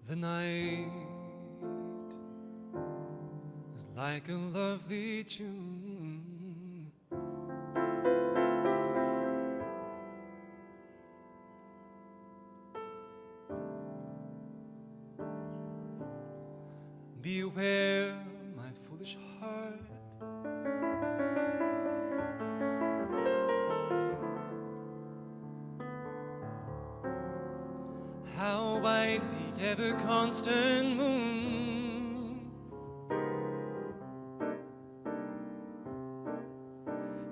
The night is like a lovely tune. Beware, my foolish heart. How white the ever-constant moon.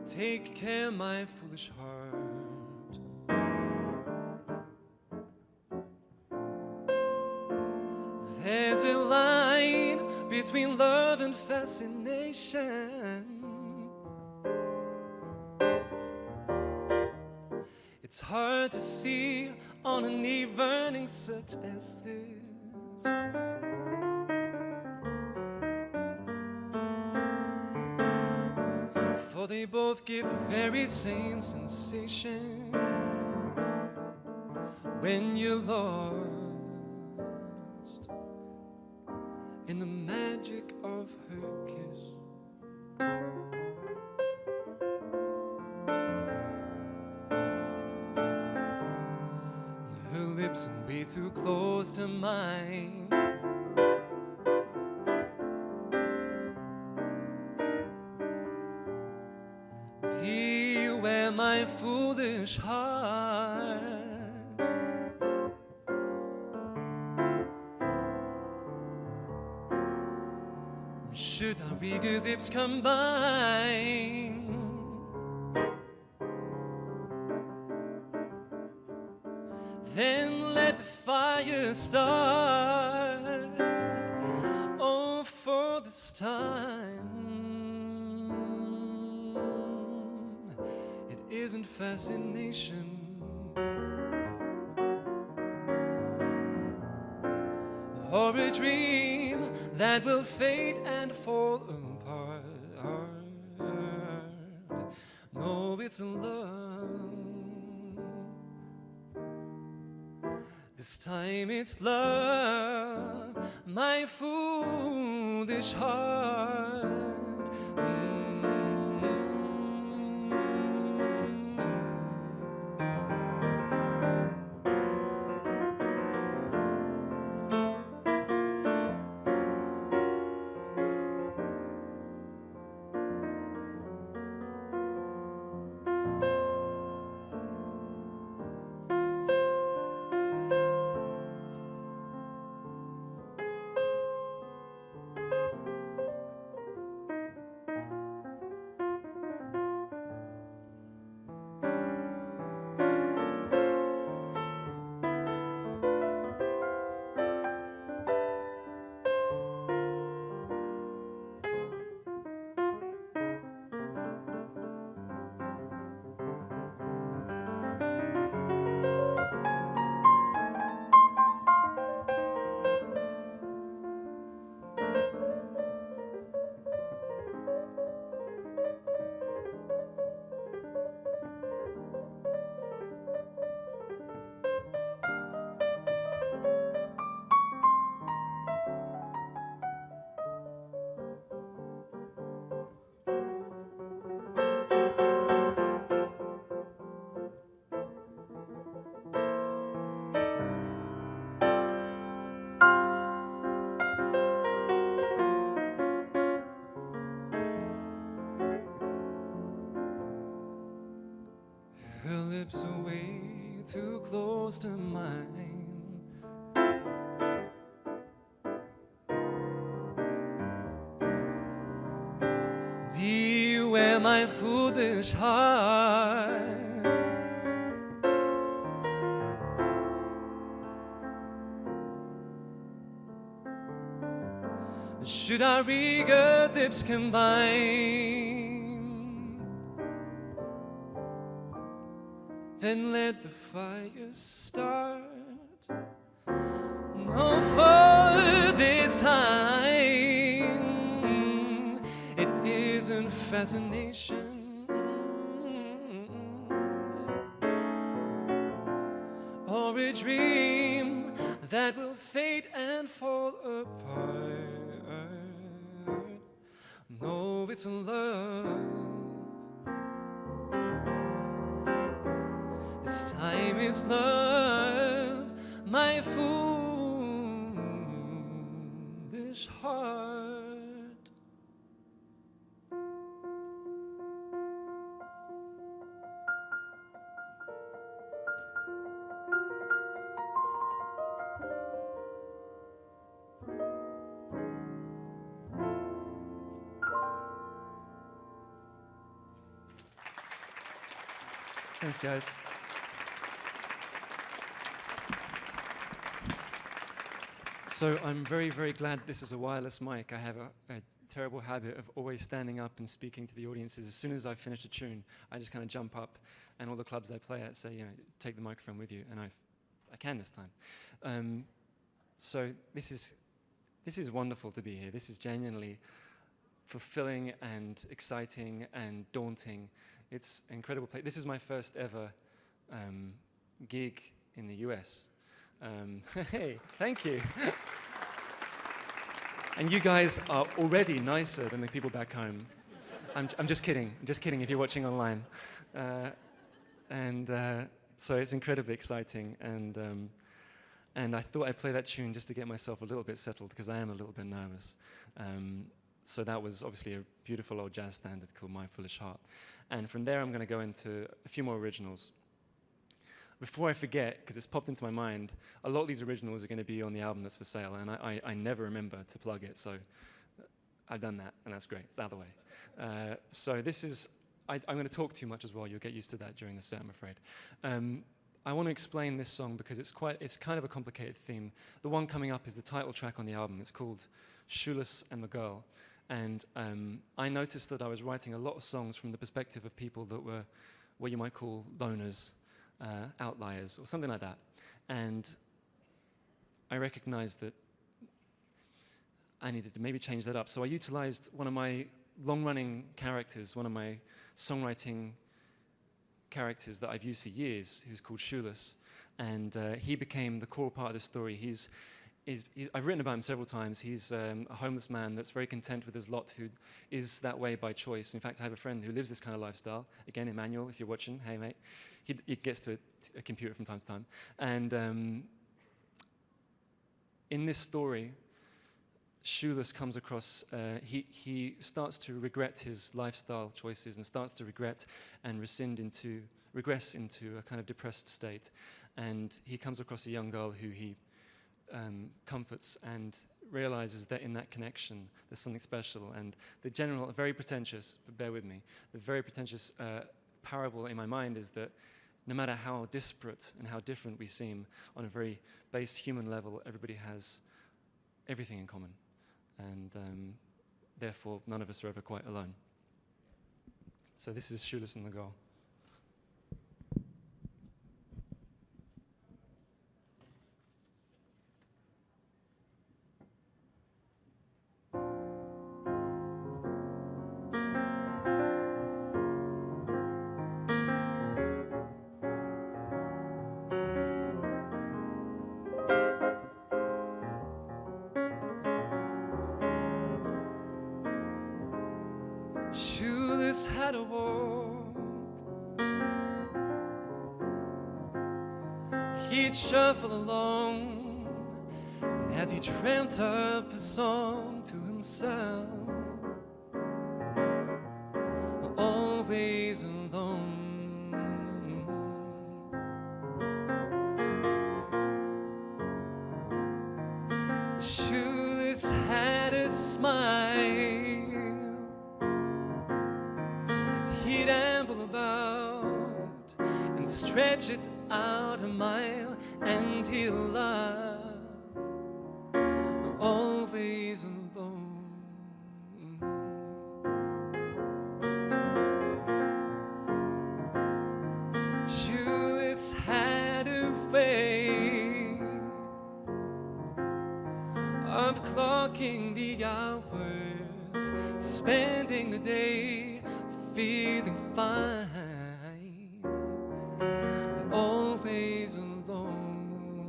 Take care, my foolish heart. There's a line between love and fascination. It's hard to see on an evening such as this. For they both give the very same sensation when you're lost in the magic of her kiss. Her lips are way too close to mine. Beware, my foolish heart. Should our eager lips combine, then let the fire start. Oh, for this time it isn't fascination or a dream that will fade and fall apart. No, it's love. This time it's love, my foolish heart. Her lips are way too close to mine. Beware, my foolish heart. Should our eager lips combine, then let the fire start. No, for this time it isn't fascination or a dream that will fade and fall apart. No, it's love. This time it's love, my foolish heart. Thanks, guys. So I'm very, very glad this is a wireless mic. I have a terrible habit of always standing up and speaking to the audiences. As soon as I've finished a tune, I just kind of jump up, and all the clubs I play at say, you know, take the microphone with you, and I can this time. So this is wonderful to be here. This is genuinely fulfilling and exciting and daunting. It's an incredible place. This is my first ever gig in the US. Hey, thank you. And you guys are already nicer than the people back home. I'm just kidding. I'm just kidding if you're watching online. So it's incredibly exciting. And I thought I'd play that tune just to get myself a little bit settled, because I am a little bit nervous. So that was obviously a beautiful old jazz standard called My Foolish Heart. And from there, I'm going to go into a few more originals. Before I forget, because it's popped into my mind, a lot of these originals are going to be on the album that's for sale, and I never remember to plug it, so I've done that, and that's great. It's out of the way. So this is, I'm going to talk too much as well. You'll get used to that during the set, I'm afraid. I want to explain this song because it's kind of a complicated theme. The one coming up is the title track on the album. It's called Shoeless and the Girl. And I noticed that I was writing a lot of songs from the perspective of people that were what you might call loners, outliers, or something like that. And I recognized that I needed to maybe change that up. So I utilized one of my long-running characters, one of my songwriting characters that I've used for years, who's called Shoeless. And he became the core part of the story. I've written about him several times. He's a homeless man that's very content with his lot, who is that way by choice. In fact, I have a friend who lives this kind of lifestyle. Again, Emmanuel, if you're watching, hey mate. He gets to a computer from time to time. And in this story, Shoeless comes across, he starts to regret his lifestyle choices and starts to regret and regress into a kind of depressed state. And he comes across a young girl who he comforts and realizes that in that connection there's something special. And the general, very pretentious, but bear with me, the very pretentious parable in my mind is that no matter how disparate and how different we seem on a very base human level, everybody has everything in common. And therefore, none of us are ever quite alone. So this is Shoeless and the Girl. Shoeless had a walk. He'd shuffle along, and as he tramped up a song to himself, always alone. Shoeless had a smile. He'd amble about and stretch it out a mile, and he'll laugh, always alone. Shoeless had a way of clocking the hours, spending the day feeling fine, always alone.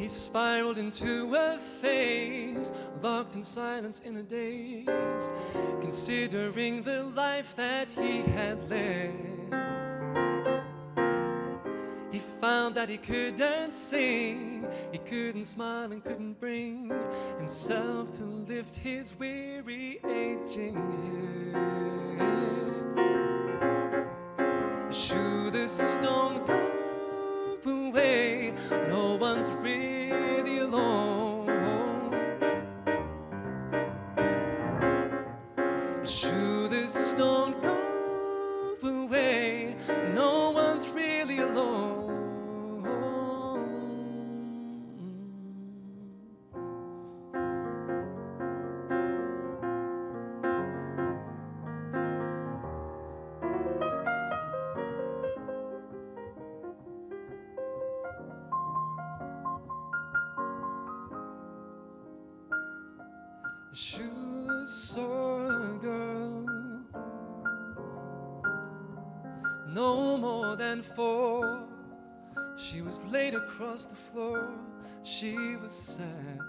spiraled into a phase, locked in silence in a daze, considering the life that he had led. He found that he couldn't sing, he couldn't smile and couldn't bring himself to lift his weary, aging head. Should the stone go away, no one's really alone. Should the stone go away, no one's really alone. Shoeless saw a girl, no more than 4. She was laid across the floor. She was sad,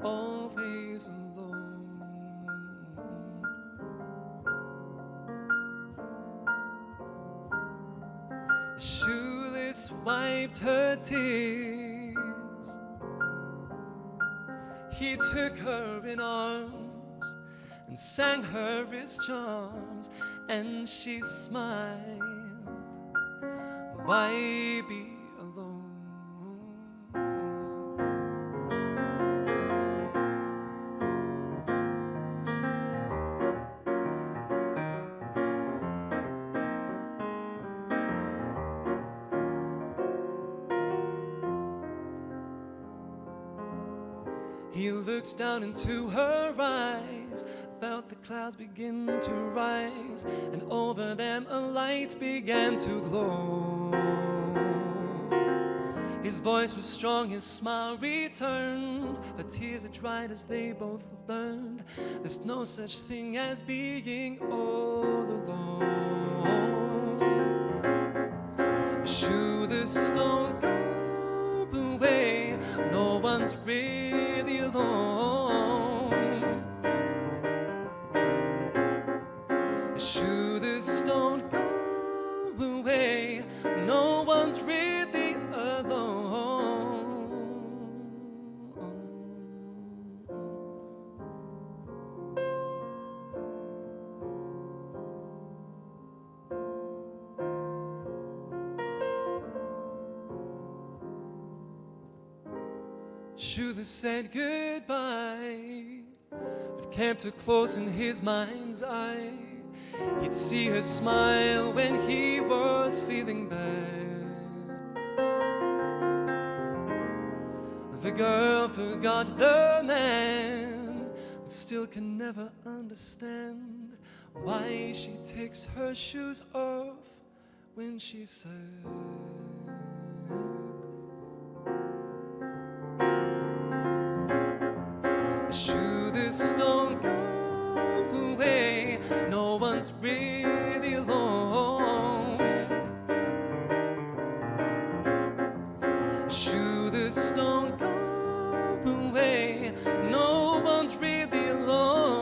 always alone. The shoeless wiped her tears. He took her in arms and sang her his charms, and she smiled. Why be alone? He looked down into her eyes, felt the clouds begin to rise, and over them a light began to glow. His voice was strong, his smile returned, her tears had dried as they both learned there's no such thing as being all alone. Should the stone go away, no one's really alone. Should the stone go away, no one's really alone. Should said goodbye, but came too close in his mind's eye. He'd see her smile when he was feeling bad. The girl forgot the man, but still can never understand why she takes her shoes off when she's sad. Should the stone go away, no one's really alone. Should the stone go away, no one's really alone.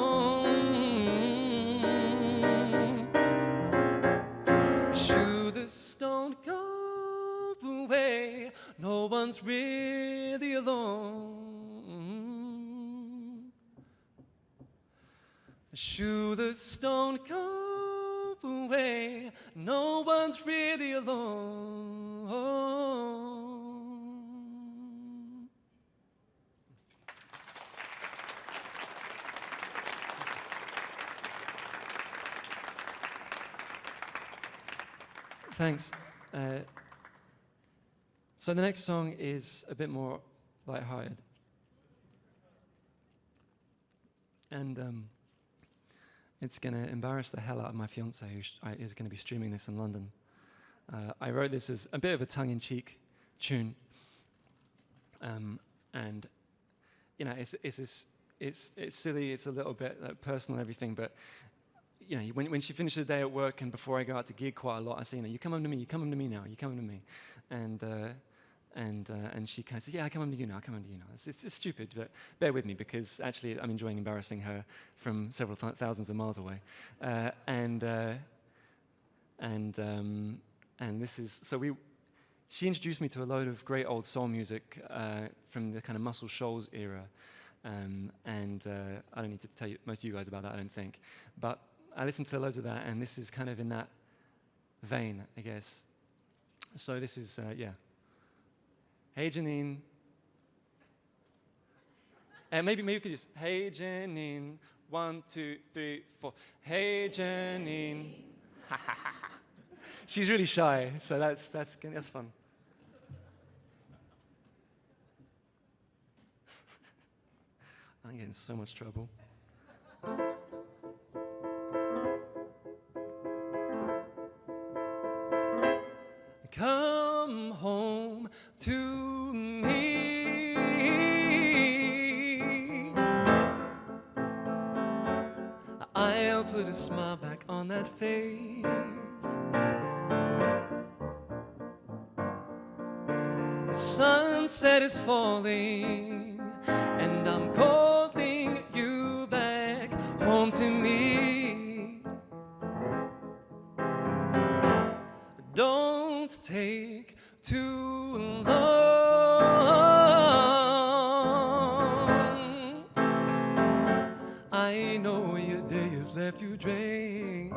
Should the stone go away, no one's really alone. Should the stone go away, no one's really alone. Thanks. So the next song is a bit more lighthearted. And it's going to embarrass the hell out of my fiance, who is going to be streaming this in London. I wrote this as a bit of a tongue-in-cheek tune, and you know, it's silly, it's a little bit personal, everything. But you know, when she finishes the day at work, and before I go out to gig quite a lot, I say, you know, you come home to me, you come home to me now, you come home to me, and and she kind of said, yeah, I come under you now, I come under you now. It's stupid, but bear with me, because actually I'm enjoying embarrassing her from several thousands of miles away. And this is, she introduced me to a load of great old soul music from the kind of Muscle Shoals era. I don't need to tell you, most of you guys about that, I don't think. But I listened to loads of that, and this is kind of in that vein, I guess. So this is, yeah. Hey, Janine. And maybe we could just, hey, Janine. 1, 2, 3, 4. Hey, Janine. She's really shy, so that's fun. I'm getting in so much trouble. Come home to me. I'll put a smile back on that face. The sunset is falling, and I'm calling you back home to me. Don't take too long. I know your day has left you drained,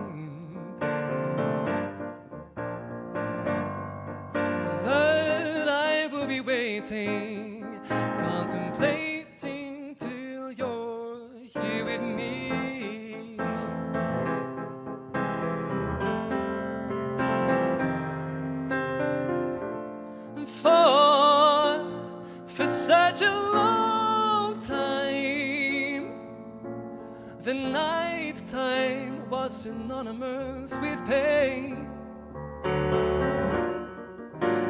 but I will be waiting, contemplating till you're here with me. For such a long time, the night time was synonymous with pain.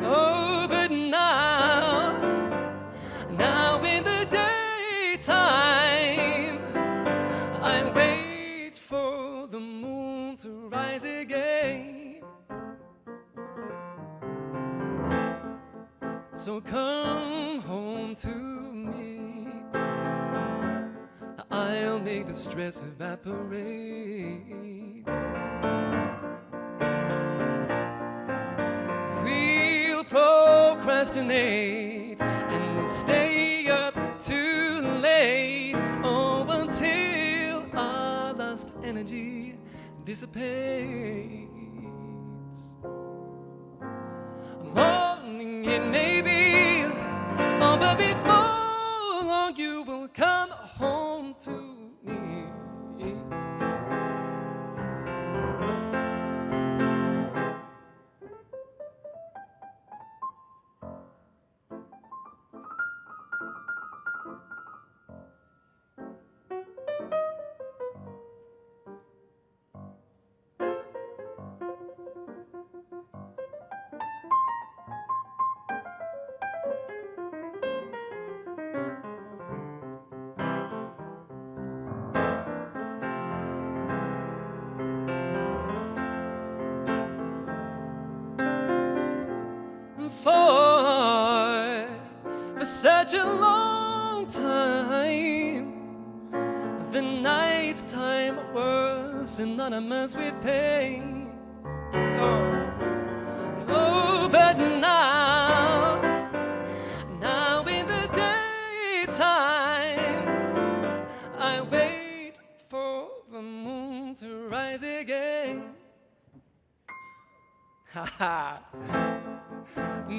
Oh, but now in the daytime, I wait for the moon to rise again. So come home to me. I'll make the stress evaporate. We'll procrastinate and we'll stay up too late. Oh, until our lost energy dissipates. Morning it may be, oh, but before long you will come home to me. For such a long time, the night time was synonymous with pain. Oh, but now in the daytime, I wait for the moon to rise again. Ha ha.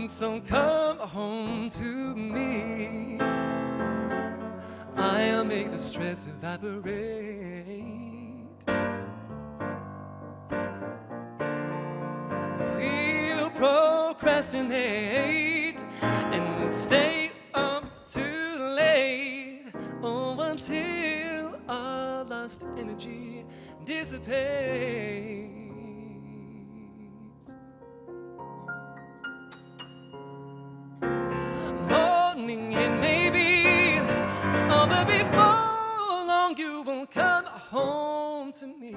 So come home to me. I'll make the stress evaporate. We'll procrastinate and stay up too late. Oh, until our lost energy dissipates. It may be, oh, but before long you will come home to me.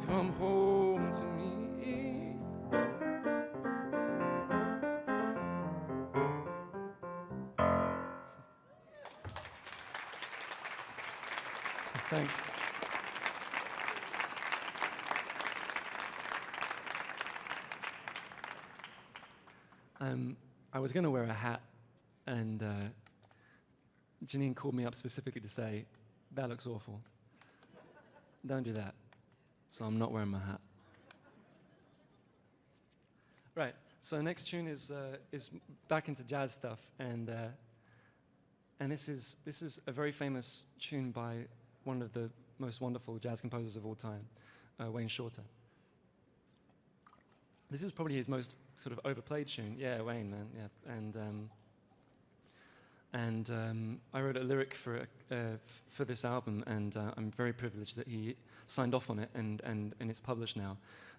Come home Thanks. I was going to wear a hat, and Janine called me up specifically to say, that looks awful. Don't do that. So I'm not wearing my hat. Right, so the next tune is back into jazz stuff, and this is a very famous tune by one of the most wonderful jazz composers of all time, Wayne Shorter. This is probably his most sort of overplayed tune. Yeah, Wayne, man, yeah. And I wrote a lyric for this album, and I'm very privileged that he signed off on it, and it's published now.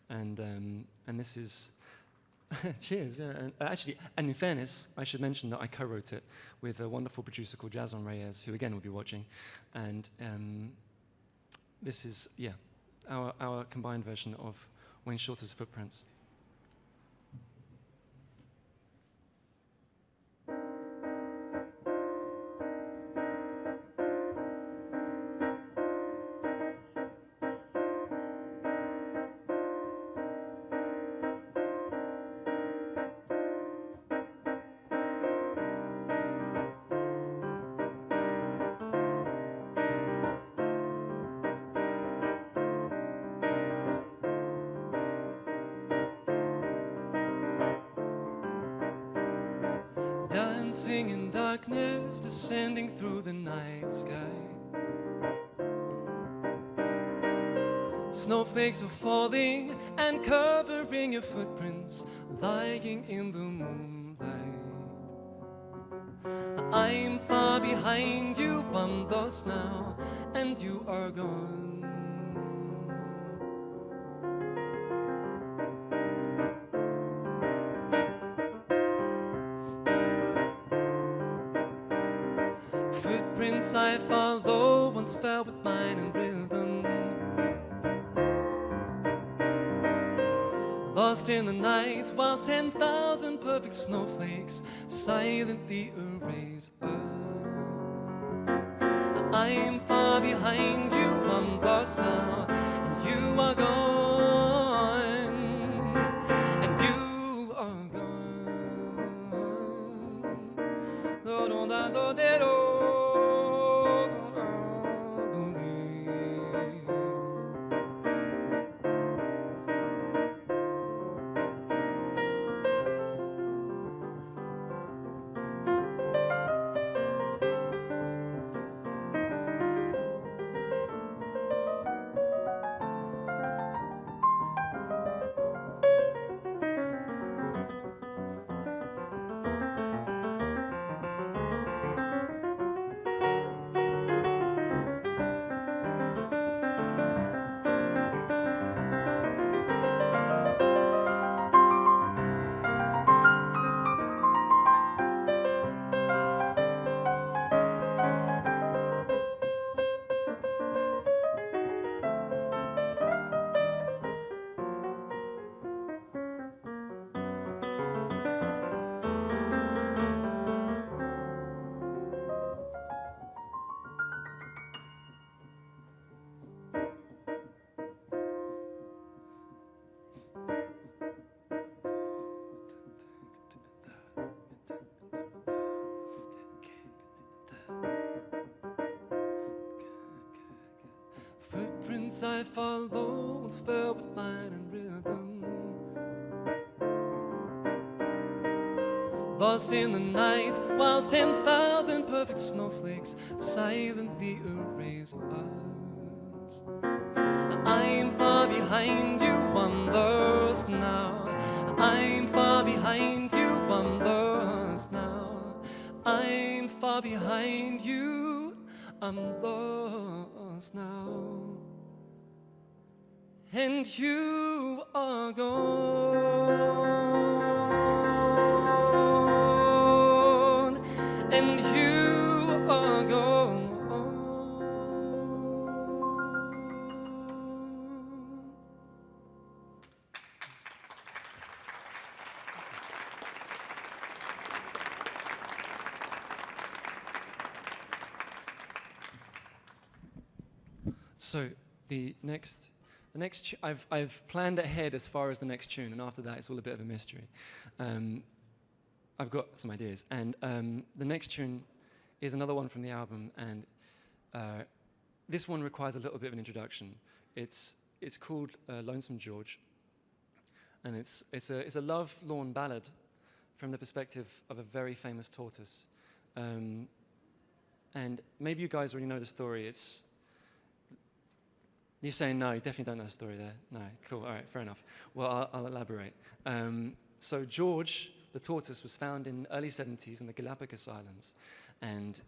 And this is cheers, yeah. And actually, and in fairness, I should mention that I co-wrote it with a wonderful producer called Jason Reyes, who again will be watching. And this is, yeah, our combined version of Wayne Shorter's Footprints. Dancing in darkness, descending through the night sky. Snowflakes are falling and covering your footprints, lying in the moonlight. I'm far behind you, I'm lost now, and you are gone. Footprints I follow once fell with mine in rhythm. Lost in the night whilst 10,000 perfect snowflakes silently erase us. I'm far behind you, I'm lost now, and you are gone, and you are gone. Do-do-da-do-de-do. Footprints I follow once fell with mine in rhythm. Lost in the night whilst 10,000 perfect snowflakes silently erase us. I'm far behind you, I'm lost now. I'm far behind you, I'm lost now. I'm far behind you, I'm lost now. And you are gone, and you are gone. So I've planned ahead as far as the next tune, and after that it's all a bit of a mystery. I've got some ideas, and the next tune is another one from the album, and this one requires a little bit of an introduction. It's called Lonesome George, and it's a love-lorn ballad from the perspective of a very famous tortoise. And maybe you guys already know the story. You're saying no, you definitely don't know the story there. No, cool, all right, fair enough. Well, I'll elaborate. So George, the tortoise, was found in the early 70s in the Galapagos Islands, and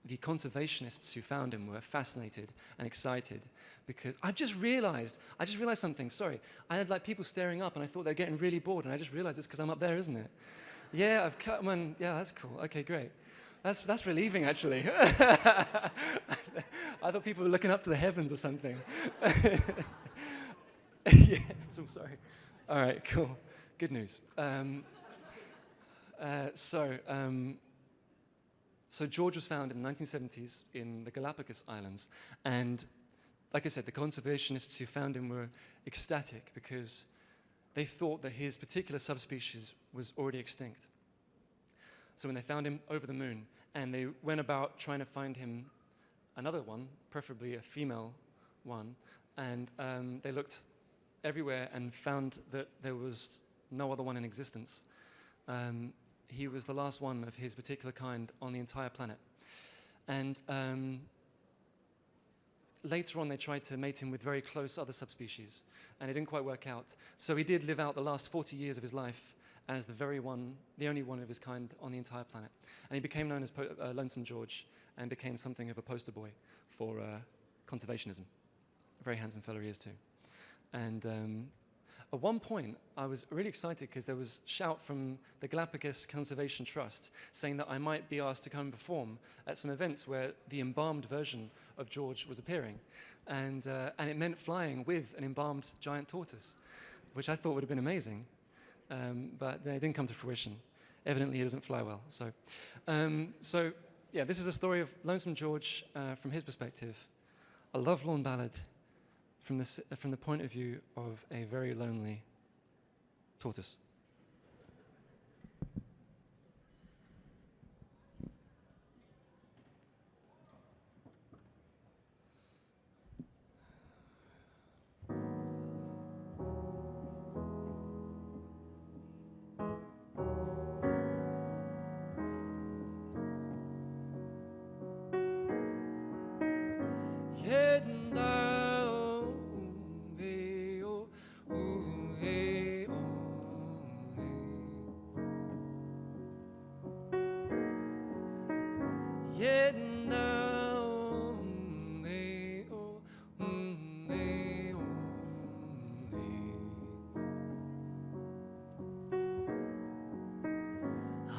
the conservationists who found him were fascinated and excited because I just realized something, sorry. I had like people staring up and I thought they were getting really bored, and I just realized it's because I'm up there, isn't it? Yeah, I've cut one, yeah, that's cool, okay, great. That's relieving, actually. I thought people were looking up to the heavens or something. Yeah, so sorry. All right, cool. Good news. So George was found in the 1970s in the Galapagos Islands, and like I said, the conservationists who found him were ecstatic because they thought that his particular subspecies was already extinct. So when they found him over the moon, and they went about trying to find him another one, preferably a female one, and they looked everywhere and found that there was no other one in existence. He was the last one of his particular kind on the entire planet. And later on, they tried to mate him with very close other subspecies, and it didn't quite work out. So he did live out the last 40 years of his life as the only one of his kind on the entire planet. And he became known as Lonesome George, and became something of a poster boy for conservationism. A very handsome fellow he is too. And at one point, I was really excited because there was shout from the Galapagos Conservation Trust saying that I might be asked to come and perform at some events where the embalmed version of George was appearing. And it meant flying with an embalmed giant tortoise, which I thought would have been amazing. But it didn't come to fruition. Evidently, he doesn't fly well. So yeah, this is a story of Lonesome George from his perspective, a love-lorn ballad from the point of view of a very lonely tortoise.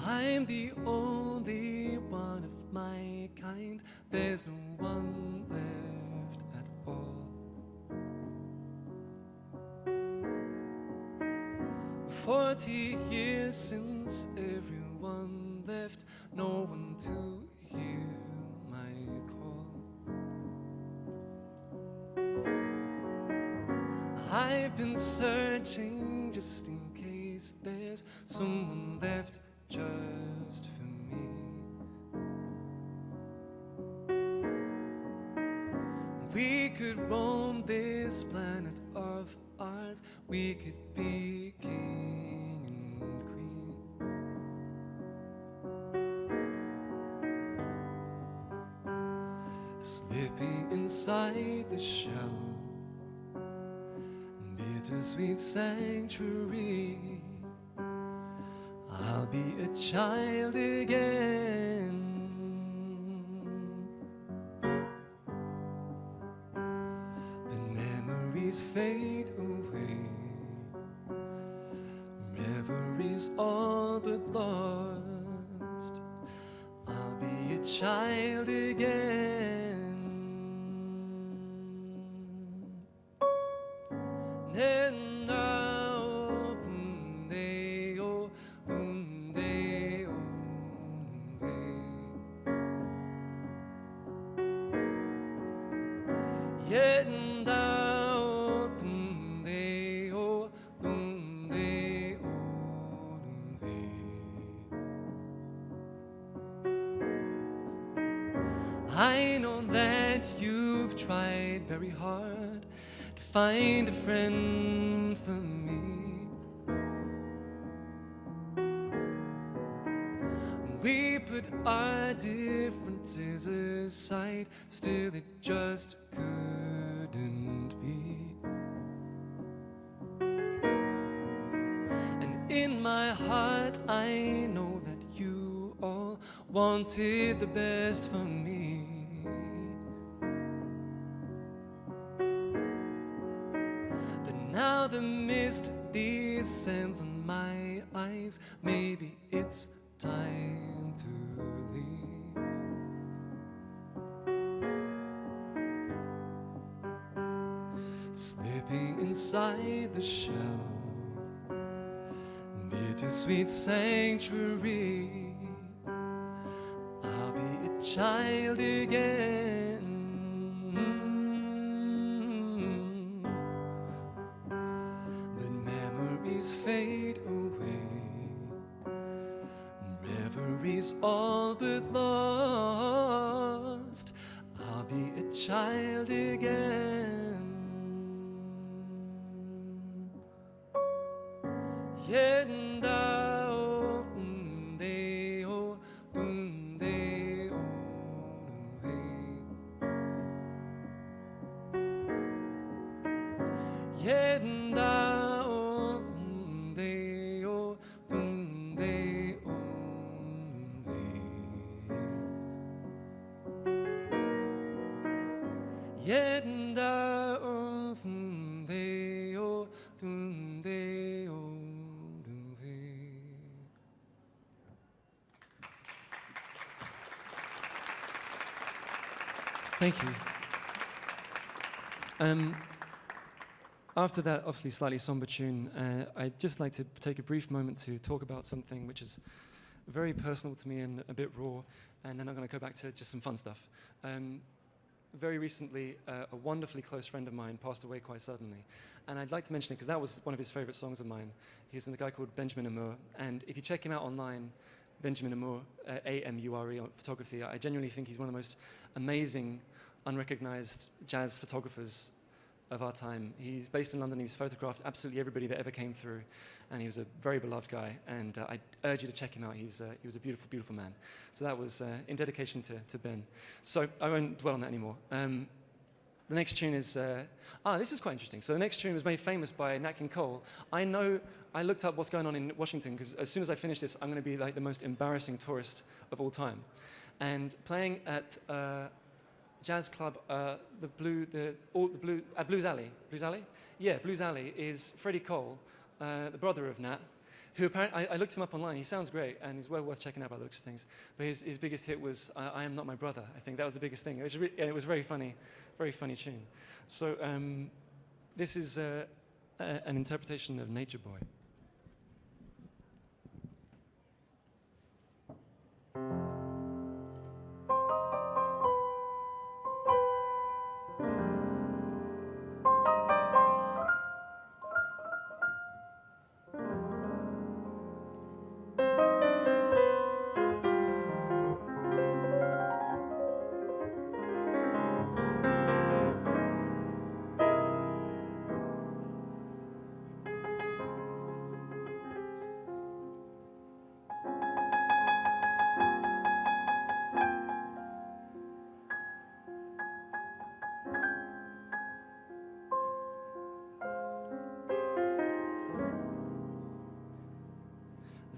I'm the only one of my kind. There's no one left at all. 40 years since everyone left, no one to hear my call. I've been searching just in case there's someone left just for me. We could roam this planet of ours. We could be king and queen, slipping inside the shell, bittersweet sanctuary. I'll be a child again. But memories fade away. Reveries all but lost. I'll be a child again. And now, Yendao dunde o dunde o dunde. I know that you've tried very hard to find a friend for me. We put our differences aside, still it just couldn't be. And in my heart I know that you all wanted the best for me. But now the mist descends on my eyes, maybe it's time to leave. Slipping inside the shell, bittersweet sanctuary, I'll be a child again. But memories fade away, reveries all but lost, I'll be a child again. Yendao dunde o dunde o dunde. Yendao dunde o dunde o dunde. Yendao dunde o dunde o. Thank you. After that, obviously slightly somber tune, I'd just like to take a brief moment to talk about something which is very personal to me and a bit raw, and then I'm going to go back to just some fun stuff. Very recently, a wonderfully close friend of mine passed away quite suddenly, and I'd like to mention it because that was one of his favorite songs of mine. He's a guy called Benjamin Amour, and if you check him out online, Benjamin Amour, A-M-U-R-E on photography, I genuinely think he's one of the most amazing, unrecognized jazz photographers of our time. He's based in London. He's photographed absolutely everybody that ever came through, and he was a very beloved guy, and I urge you to check him out. He was a beautiful, beautiful man. So that was in dedication to Ben. So I won't dwell on that anymore. The next tune is, this is quite interesting. So the next tune was made famous by Nat King Cole. I looked up what's going on in Washington, because as soon as I finish this, I'm going to be like the most embarrassing tourist of all time. And playing at jazz club, Blues Alley. Blues Alley? Yeah, Blues Alley is Freddie Cole, the brother of Nat, who apparently, I looked him up online. He sounds great, and he's well worth checking out by the looks of things. But his biggest hit was I Am Not My Brother. I think that was the biggest thing. It was very funny tune. So this is an interpretation of Nature Boy.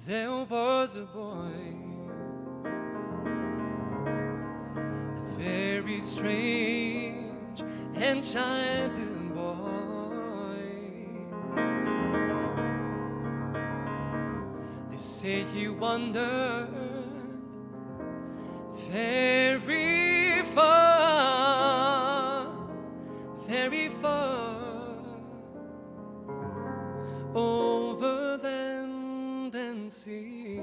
There was a boy, a very strange, enchanted boy. They say he wandered very far, very far, over land and sea,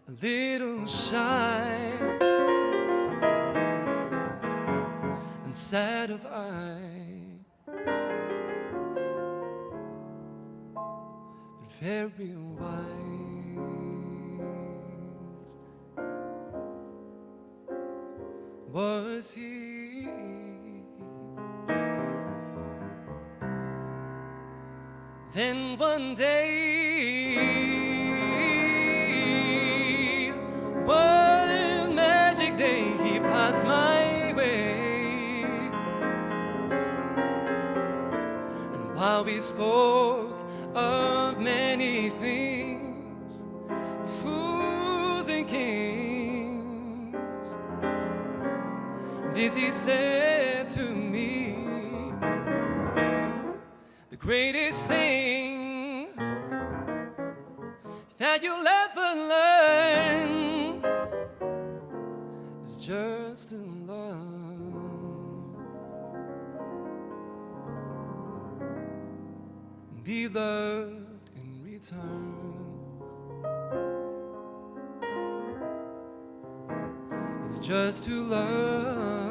a little shy, and sad of eye, but very wise was he. Then one day, one magic day, he passed my way, and while we spoke of many things, fools and kings, this he said to me: the greatest thing that you'll ever learn is just to love, be loved in return. It's just to love,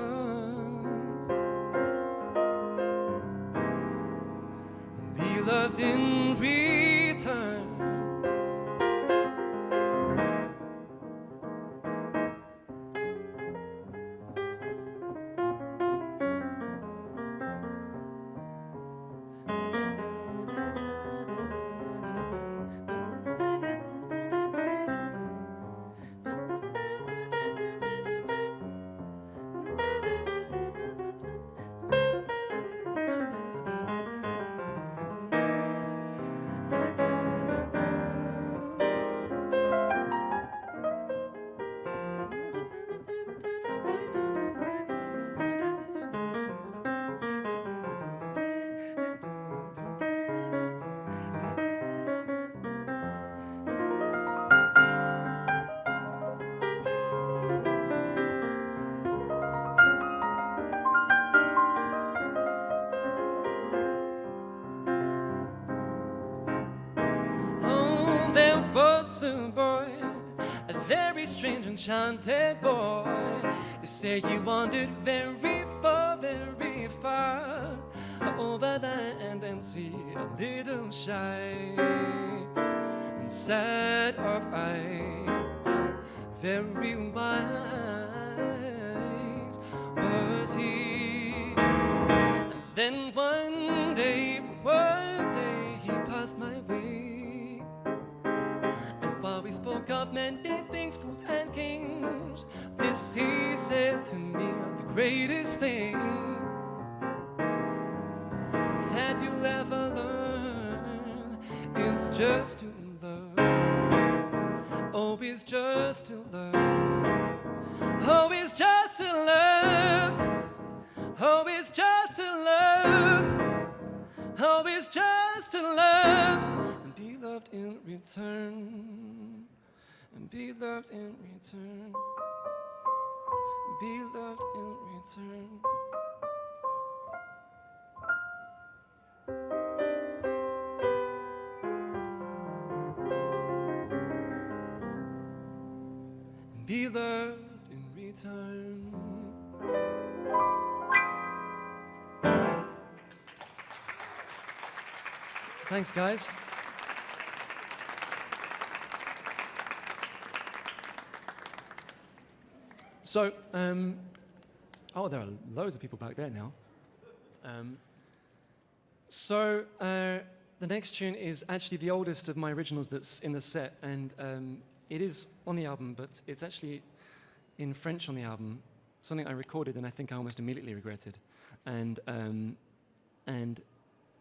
be loved in return. A boy, a very strange, enchanted boy. They say he wandered very far, over land and sea, a little shy and sad of eye, very wise was he. And then one day he passed my way, while we spoke of many things, fools and kings, this he said to me: the greatest thing that you'll ever learn is just to love. Oh, it's just to love. Oh, it's just to love. Oh, it's just to love. Oh, it's just to love and be loved in return. And be loved in return. Be loved in return. And be loved in return. Thanks, guys. So, oh, there are loads of people back there now. The next tune is actually the oldest of my originals that's in the set, and it is on the album, but it's actually in French on the album, something I recorded and I think I almost immediately regretted. And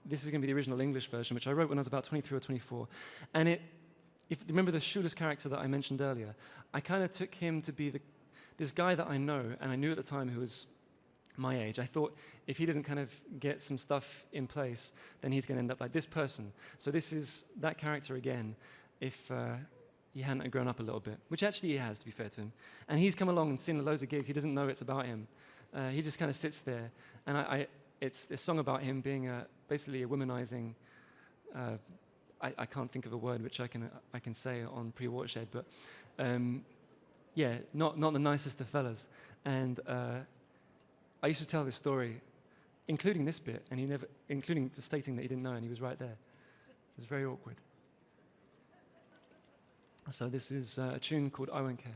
this is going to be the original English version, which I wrote when I was about 23 or 24. And if you remember the shoeless character that I mentioned earlier, I kind of took him to be this guy that I know, and I knew at the time who was my age. I thought if he doesn't kind of get some stuff in place, then he's going to end up like this person. So this is that character again, if he hadn't grown up a little bit, which actually he has, to be fair to him. And he's come along and seen loads of gigs. He doesn't know it's about him. He just kind of sits there. And it's a song about him being basically a womanizing, I can't think of a word which I can say on pre-Watershed, but yeah, not the nicest of fellas. And I used to tell this story, including this bit, and he never, including stating that he didn't know, and he was right there. It was very awkward. So this is a tune called I Won't Care.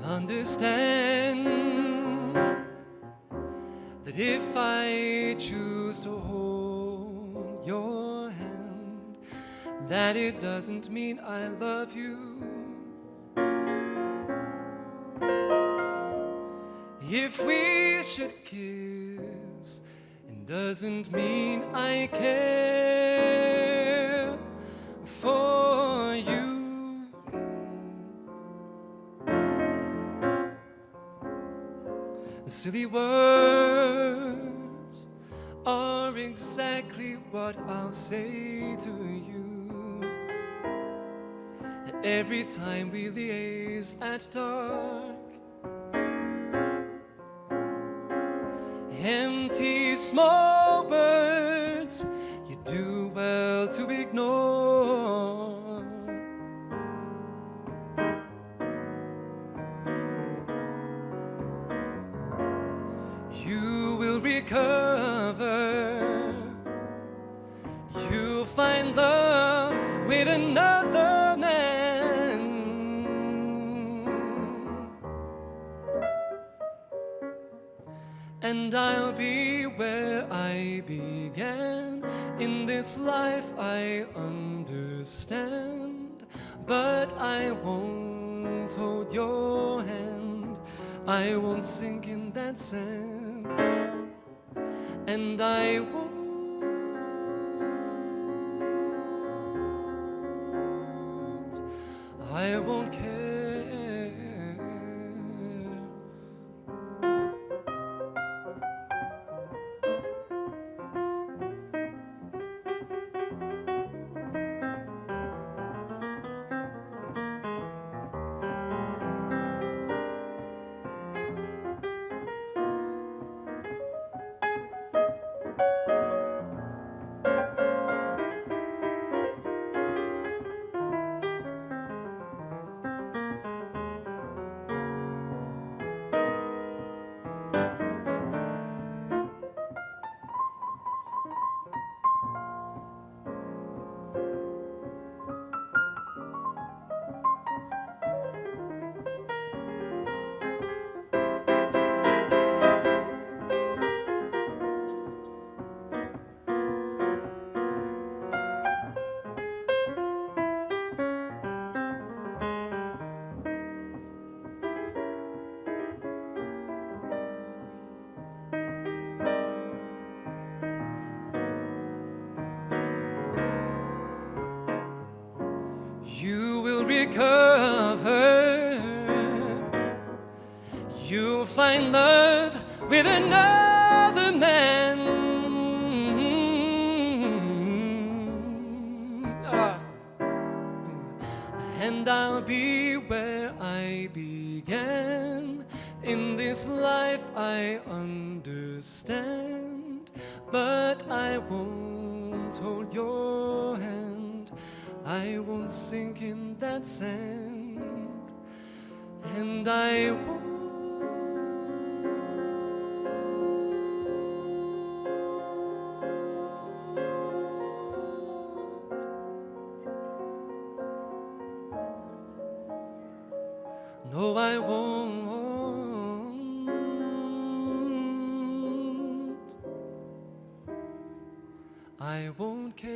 Understand that if I choose to hold your hand, that it doesn't mean I love you. If we should kiss, it doesn't mean I care for you. Silly words are exactly what I'll say to you every time we liaise at dark. Empty small words you do well to ignore. You will recover. You'll find love with another man. And I'll be where I began. In this life I understand, but I won't hold your hand. I won't sink in that sand, and I won't care. You will recover. You'll find love with another man. And I'll be where I began. In this life I understand, but I won't hold your hand. I won't sink in that sand, and I won't. No, I won't. I won't care.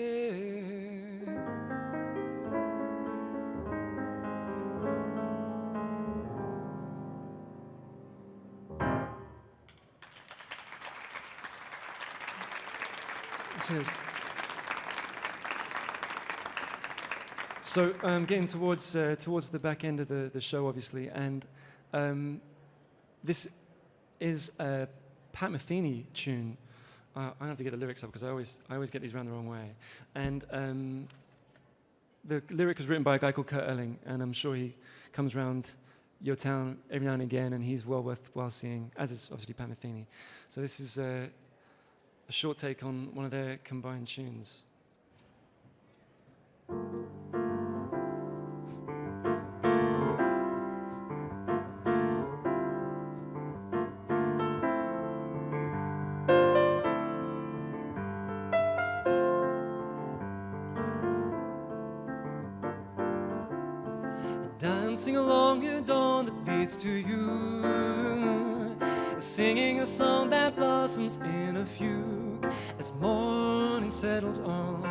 Cheers. So getting towards the back end of the show, obviously, and this is a Pat Metheny tune. I have to get the lyrics up because I always get these around the wrong way. And the lyric was written by a guy called Kurt Elling, and I'm sure he comes around your town every now and again, and he's well worthwhile seeing, as is obviously Pat Metheny. So this is a short take on one of their combined tunes. Dancing along a dawn that leads to you, singing a song that blossoms in a fugue as morning settles on,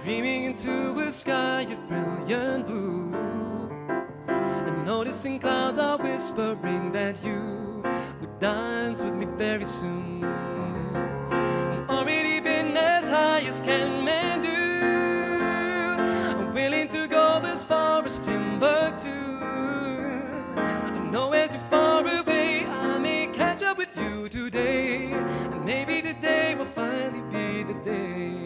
dreaming into a sky of brilliant blue, and noticing clouds are whispering that you would dance with me very soon. I've already been as high as can man do, I'm willing to go as far as Timbuktu. I know it's too far away, I may catch up with you today, and maybe today will finally be the day.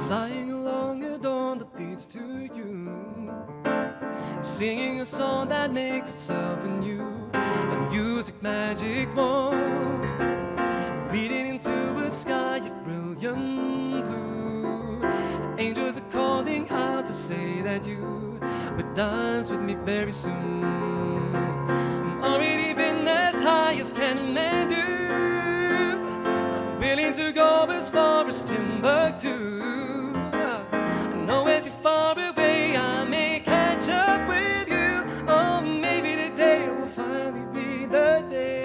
Flying along a dawn that leads to you, singing a song that makes itself anew, a music magic wand, reading into a sky of brilliant blue. The angels are calling out to say that you would dance with me very soon. I've already been as high as can a man do, I'm willing to go as far as Timbuktu. I know it's too far away, I may catch up with you. Oh, maybe today will finally be the day.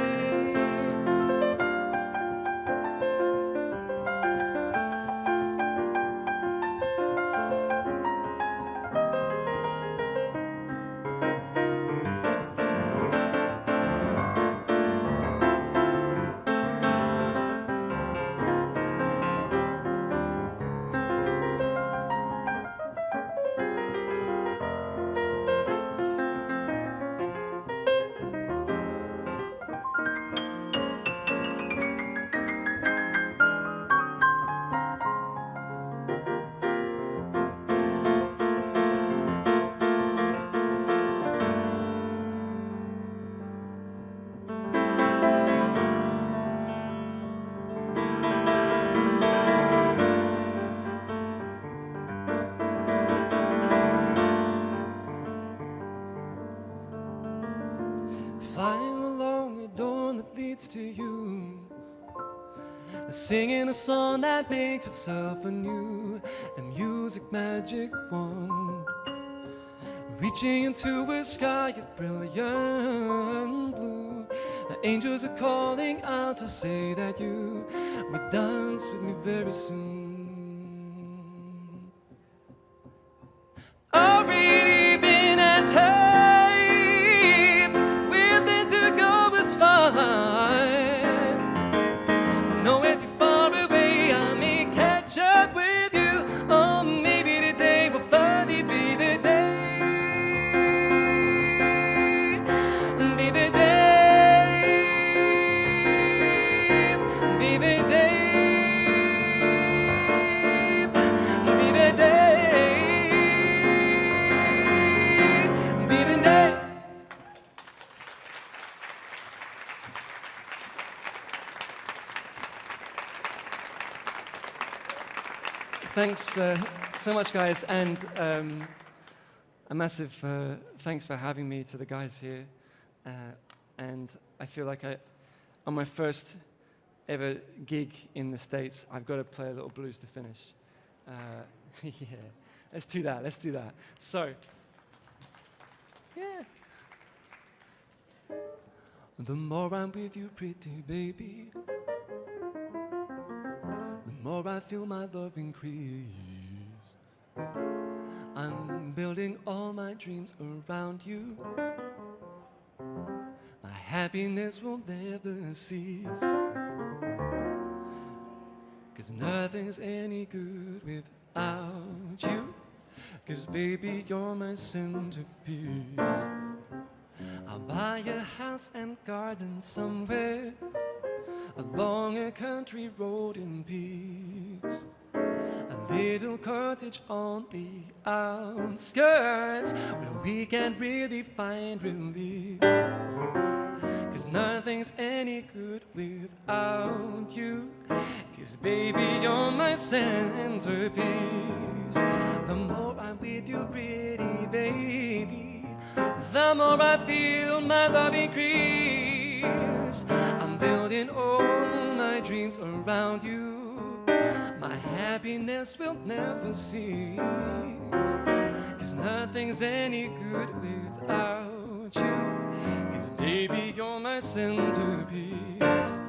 Flying along a dawn that leads to you, singing a song that makes itself anew, a music magic wand, reaching into a sky of brilliant blue. The angels are calling out to say that you would dance with me very soon. Already been as high, willing to go as far. I know it's too far away, I may catch up with you. Oh, maybe today will finally be the day. Be the day. Be the day. Be the day. Be the day. Thanks so much, guys, and a massive thanks for having me to the guys here. And I feel like on my first ever gig in the States, I've got to play a little blues to finish. Yeah, let's do that. So, yeah. The more I'm with you, pretty baby, the more I feel my love increase. I'm building all my dreams around you. My happiness will never cease. 'Cause nothing's any good without you. 'Cause baby, you're my centerpiece. I'll buy a house and garden somewhere along a country road in peace. A little cottage on the outskirts where we can really find release. 'Cause nothing's any good without you. 'Cause baby, you're my centerpiece. The more I'm with you, pretty baby, the more I feel my love increase. I'm building all my dreams around you. My happiness will never cease. 'Cause nothing's any good without you. 'Cause baby, you're my centerpiece.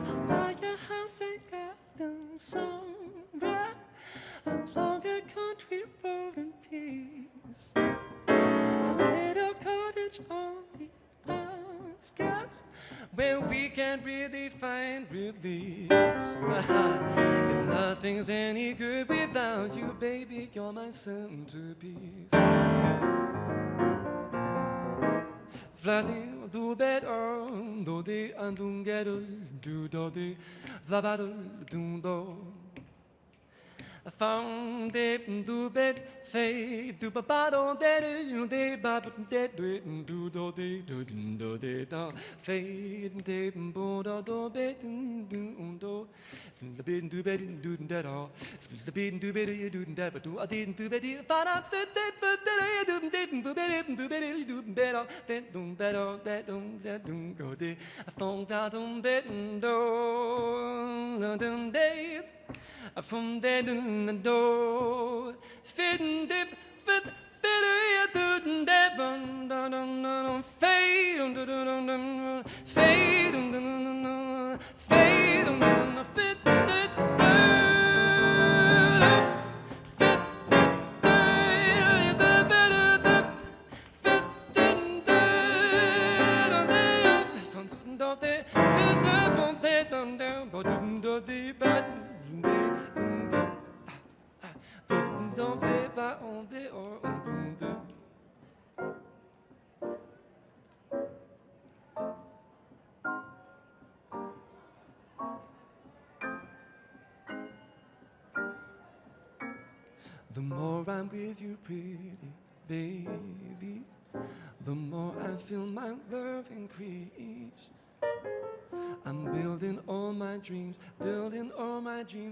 I'll buy a house and garden somewhere along a country road in peace. A little cottage on the outskirts where we can really find release. 'Cause nothing's any good without you, baby, you're my centerpiece. Vladi do better, do de andung gettle, do do de, vlabadul do. I found it do bed fade do babado de babu de do do de da fade de bo do be do the bed do bed do that all the bed do bed do that but I didn't do bed find out that do bed do better that do better that do go de I found out on bed do day from dead in the door, fit and dip, fit, fit, fade, fade, fit, The more I'm with you, pretty baby, the more I feel my love increase. I'm building all my dreams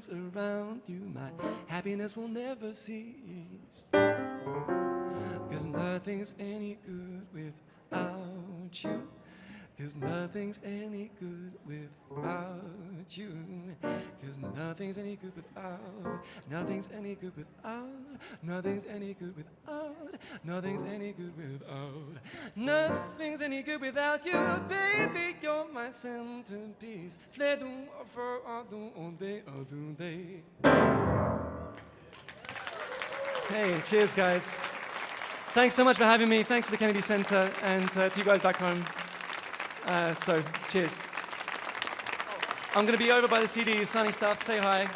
around you. My happiness will never cease. 'Cause nothing's any good without you. 'Cause nothing's any good without you. 'Cause nothing's any good without. Nothing's any good without. Nothing's any good without. Nothing's any good without. Nothing's any good without you, baby. You're my centerpiece. Hey, cheers, guys. Thanks so much for having me. Thanks to the Kennedy Center and to you guys back home. So, cheers. I'm going to be over by the CDs, signing stuff. Say hi.